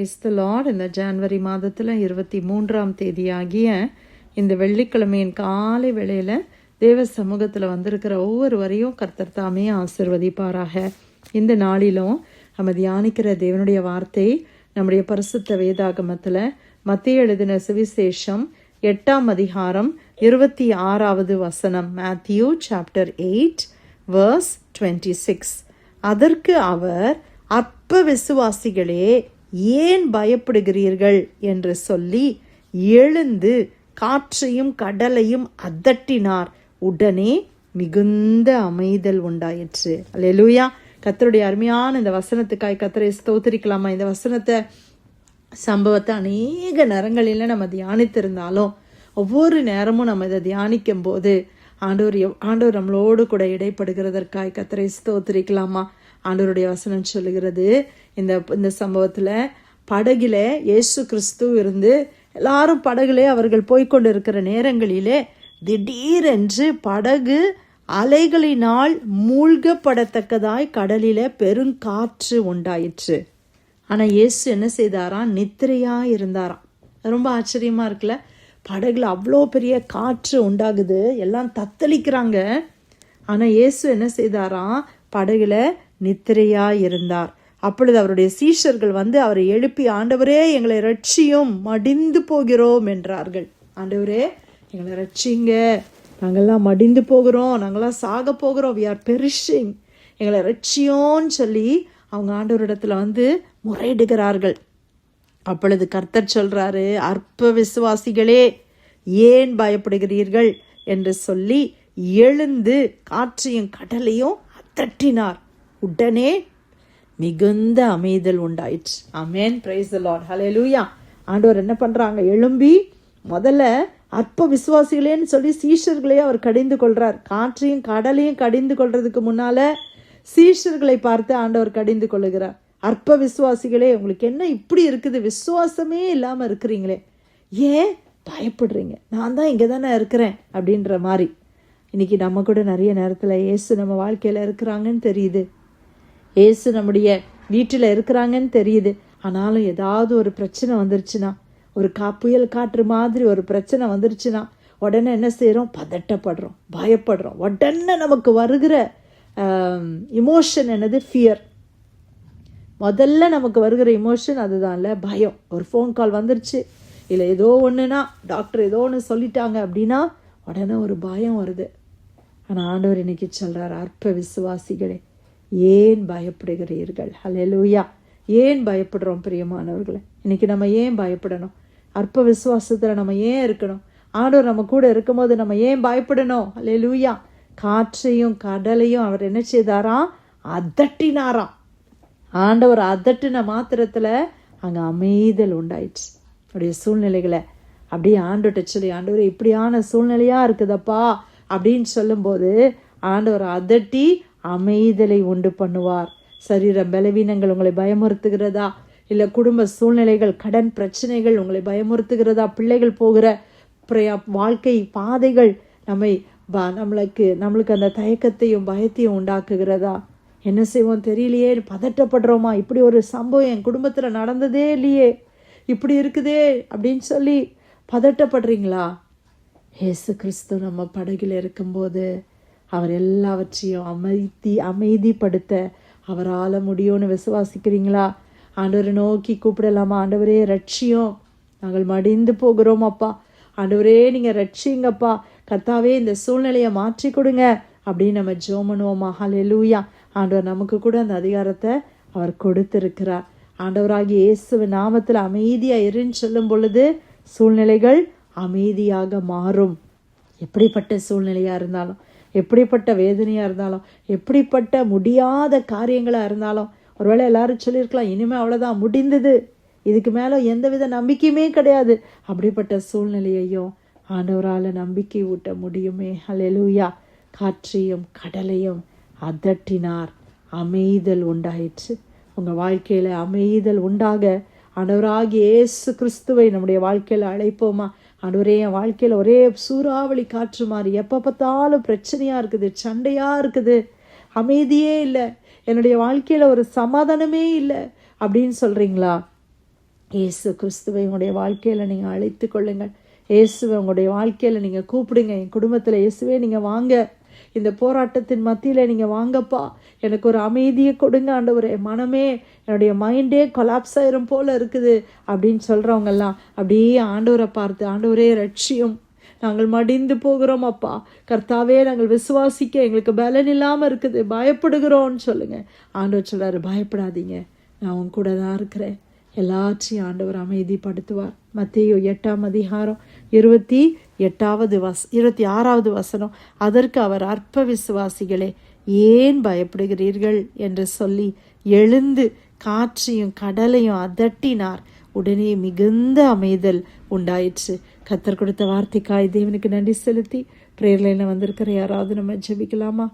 Price the Lord. இந்த ஜனவரி மாதத்தில் 23ஆம் தேதியாகிய இந்த வெள்ளிக்கிழமையின் காலை வேளையில் தேவ சமூகத்தில் வந்திருக்கிற ஒவ்வொருவரையும் கர்த்தர் தாமே ஆசிர்வதிப்பாராக. இந்த நாளிலும் நம்ம தியானிக்கிற தேவனுடைய வார்த்தை நம்முடைய பரிசுத்த வேதாகமத்தில் மத்தேயு எழுதின சுவிசேஷம் 8ஆம் அதிகாரம் 26வது வசனம். Matthew chapter 8 verse 26. அதற்கு அவர், அற்ப விசுவாசிகளே, ஏன் பயப்படுகிறீர்கள் என்று சொல்லி எழுந்து காற்றையும் கடலையும் அதட்டினார். உடனே மிகுந்த அமைதல் உண்டாயிற்று. அல்லேலூயா. கர்த்தருடைய அருமையான இந்த வசனத்துக்காய் கர்த்தரை ஸ்தோத்திரிக்கலாமா? இந்த வசனத்தை சம்பவத்தை அநேக நேரங்களில் நம்ம தியானித்திருந்தாலும் ஒவ்வொரு நேரமும் நம்ம இதை தியானிக்கும் போது ஆண்டவர் நம்மளோடு கூட இடைப்படுகிறதற்காய் கர்த்தரை ஸ்தோத்திரிக்கலாமா? ஆண்டவருடைய வசனம் சொல்லுகிறது, இந்த சம்பவத்தில் படகில இயேசு கிறிஸ்து இருந்து எல்லாரும் படகுலே அவர்கள் போய்கொண்டு இருக்கிற நேரங்களிலே திடீரென்று படகு அலைகளினால் மூழ்கப்படத்தக்கதாய் கடலில பெருங்காற்று உண்டாயிற்று. ஆனால் இயேசு என்ன செய்தாராம்? நித்திரையா இருந்தாராம். ரொம்ப ஆச்சரியமா இருக்குல்ல? படகுல அவ்வளோ பெரிய காற்று உண்டாகுது, எல்லாம் தத்தளிக்கிறாங்க. ஆனால் இயேசு என்ன செய்தாராம்? படகுல நித்திரையா இருந்தார். அப்பொழுது அவருடைய சீஷர்கள் வந்து அவரை எழுப்பி, ஆண்டவரே எங்களை ரட்சியும், மடிந்து போகிறோம் என்றார்கள். ஆண்டவரே எங்களை ரட்சிங்க, நாங்கள்லாம் மடிந்து போகிறோம், நாங்கள்லாம் சாக போகிறோம், we are perishing, எங்களை ரட்சியோன்னு சொல்லி அவங்க ஆண்டவரிடத்துல வந்து முறையிடுகிறார்கள். அப்பொழுது கர்த்தர் சொல்றாரு, அற்ப விசுவாசிகளே, ஏன் பயப்படுகிறீர்கள் என்று சொல்லி எழுந்து காற்றையும் கடலையும் அதட்டினார். உடனே மிகுந்த அமைதல் உண்டாயிற்று. Amen. Praise the Lord. Hallelujah. ஆண்டவர் என்ன பண்றாங்க? எழும்பி முதல்ல அற்ப விசுவாசிகளேன்னு சொல்லி சீஷர்களையே அவர் கடிந்து கொள்றார். காற்றையும் கடலையும் கடிந்து கொள்றதுக்கு முன்னால சீஷர்களை பார்த்து ஆண்டவர் கடிந்து கொள்ளுகிறார். அற்ப விசுவாசிகளே, உங்களுக்கு என்ன இப்படி இருக்குது? விசுவாசமே இல்லாம இருக்கிறீங்களே, ஏன் பயப்படுறீங்க? நான் தான் இங்கே தானே இருக்கிறேன் அப்படின்ற மாதிரி. இன்னைக்கு நம்ம கூட நிறைய நேரத்தில் இயேசு நம்ம வாழ்க்கையில் இருக்கிறாங்கன்னு தெரியுது, இயேசு நம்முடைய வீட்டில் இருக்கிறாங்கன்னு தெரியுது. ஆனாலும் ஏதாவது ஒரு பிரச்சனை வந்துருச்சுன்னா, ஒரு புயல் காற்று மாதிரி ஒரு பிரச்சனை வந்துருச்சுன்னா உடனே என்ன செய்கிறோம்? பதட்டப்படுறோம், பயப்படுறோம். உடனே நமக்கு வருகிற இமோஷன் என்னது? ஃபியர். முதல்ல நமக்கு வருகிற இமோஷன் அதுதான்ல, பயம். ஒரு ஃபோன் கால் வந்துருச்சு, இல்லை ஏதோ ஒன்றுனா, டாக்டர் ஏதோ ஒன்று சொல்லிட்டாங்க அப்படின்னா உடனே ஒரு பயம் வருது. ஆனால் ஆண்டவர் இன்னைக்கு சொல்கிறார், அற்ப விசுவாசிகளே, ஏன் பயப்படுகிறீர்கள்? ஹல்லேலூயா. ஏன் பயப்படுறோம் பிரியமானவர்களே? இன்னைக்கு நம்ம ஏன் பயப்படணும்? அற்ப விசுவாசத்தில் நம்ம ஏன் இருக்கணும்? ஆண்டவர் நம்ம கூட இருக்கும்போது நம்ம ஏன் பயப்படணும்? ஹல்லேலூயா. காற்றையும் கடலையும் அவர் என்ன செய்தாராம்? அதட்டினாராம். ஆண்டவர் அதட்டின மாத்திரத்தில் அங்கே அமைதல் உண்டாயிடுச்சு. அவருடைய சூழ்நிலைகளை அப்படியே ஆண்டவர்கிட்ட சொல்லி, ஆண்டவர் இப்படியான சூழ்நிலையாக இருக்குதப்பா அப்படின்னு சொல்லும்போது ஆண்டவர் அதட்டி அமைதலை உண்டு பண்ணுவார். சரீர பலவீனங்கள் உங்களை பயமுறுத்துகிறதா? இல்லை குடும்ப சூழ்நிலைகள், கடன் பிரச்சனைகள் உங்களை பயமுறுத்துகிறதா? பிள்ளைகள் போகிற வாழ்க்கை பாதைகள் நம்மளுக்கு அந்த தயக்கத்தையும் பயத்தையும் உண்டாக்குகிறதா? என்ன செய்வோம் தெரியலையே, பதட்டப்படுறோமா? இப்படி ஒரு சம்பவம் என் குடும்பத்தில் நடந்ததே இல்லையே, இப்படி இருக்குதே அப்படின்னு சொல்லி பதட்டப்படுறீங்களா? இயேசு கிறிஸ்து நம்ம படகில் இருக்கும்போது அவர் எல்லாவற்றையும் அமைதிப்படுத்த அவரால் முடியும்னு விசுவாசிக்கிறீங்களா? ஆண்டவரை நோக்கி கூப்பிடலாமா? ஆண்டவரே ரட்சியும், நாங்கள் மடிந்து போகிறோம் அப்பா, ஆண்டவரே நீங்கள் ரட்சிங்கப்பா, கர்த்தாவே இந்த சூழ்நிலையை மாற்றி கொடுங்க அப்படின்னு நம்ம ஜெபம் பண்ணுவோமா? ஹல்லேலூயா. ஆண்டவர் நமக்கு கூட அந்த அதிகாரத்தை அவர் கொடுத்திருக்கிறார். ஆண்டவராகிய இயேசுவின் நாமத்தில் அமைதியாக இருன்னு சொல்லும் பொழுது சூழ்நிலைகள் அமைதியாக மாறும். எப்படிப்பட்ட சூழ்நிலையாக இருந்தாலும், எப்படிப்பட்ட வேதனையாக இருந்தாலும், எப்படிப்பட்ட முடியாத காரியங்களாக இருந்தாலும், ஒருவேளை எல்லாரும் சொல்லியிருக்கலாம், இனிமேல் அவ்வளோதான் முடிந்தது, இதுக்கு மேலே எந்தவித நம்பிக்கையுமே கிடையாது. அப்படிப்பட்ட சூழ்நிலையையும் ஆண்டவரால் நம்பிக்கை ஊட்ட முடியுமே. ஹல்லேலூயா. காற்றையும் கடலையும் அதட்டினார், அமைதல் உண்டாயிற்று. உங்கள் வாழ்க்கையில் அமைதல் உண்டாக ஆண்டவராகிய இயேசு கிறிஸ்துவை நம்முடைய வாழ்க்கையில் அழைப்போமா? ஆண்டவரே, என் வாழ்க்கையில் ஒரே சூறாவளி காற்று மாதிரி எப்போ பார்த்தாலும் பிரச்சனையாக இருக்குது, சண்டையாக இருக்குது, அமைதியே இல்லை, என்னுடைய வாழ்க்கையில் ஒரு சமாதானமே இல்லை அப்படின்னு சொல்கிறீங்களா? இயேசு கிறிஸ்துவை உங்களுடைய வாழ்க்கையில் நீங்கள் அழைத்து கொள்ளுங்கள். இயேசுவை உங்களுடைய வாழ்க்கையில் நீங்கள் கூப்பிடுங்க. என் குடும்பத்தில் இயேசுவே நீங்கள் வாங்க, இந்த போராட்டத்தின் மத்தியில் நீங்கள் வாங்கப்பா, எனக்கு ஒரு அமைதியை கொடுங்க ஆண்டவரே, மனமே என்னுடைய மைண்டே கொலாப்ஸ் ஆயிரும் போல் இருக்குது அப்படின்னு சொல்கிறவங்கெல்லாம் அப்படியே ஆண்டவரை பார்த்து, ஆண்டவரே ரட்சியும், நாங்கள் மடிந்து போகிறோம் அப்பா, கர்த்தாவே நாங்கள் விசுவாசிக்க எங்களுக்கு பலன் இல்லாமல் இருக்குது, பயப்படுகிறோன்னு சொல்லுங்கள். ஆண்டவர் சொல்கிறாரு, பயப்படாதீங்க, நான் உன் கூட தான் இருக்கிறேன், எல்லாற்றையும் ஆண்டவர் அமைதிப்படுத்துவார். மத்தேயு 8ஆம் அதிகாரம் 26வது வசனம், அதற்கு அவர், அற்ப விசுவாசிகளே, ஏன் பயப்படுகிறீர்கள் என்று சொல்லி எழுந்து காற்றையும் கடலையும் அதட்டினார். உடனே மிகுந்த அமைதல் உண்டாயிற்று. கர்த்தர் கொடுத்த வார்த்தைக்காய் தேவனுக்கு நன்றி செலுத்தி பிரேயர் லைன்ல வந்திருக்கிற யாராவது நம்ம ஜெபிக்கலாமா?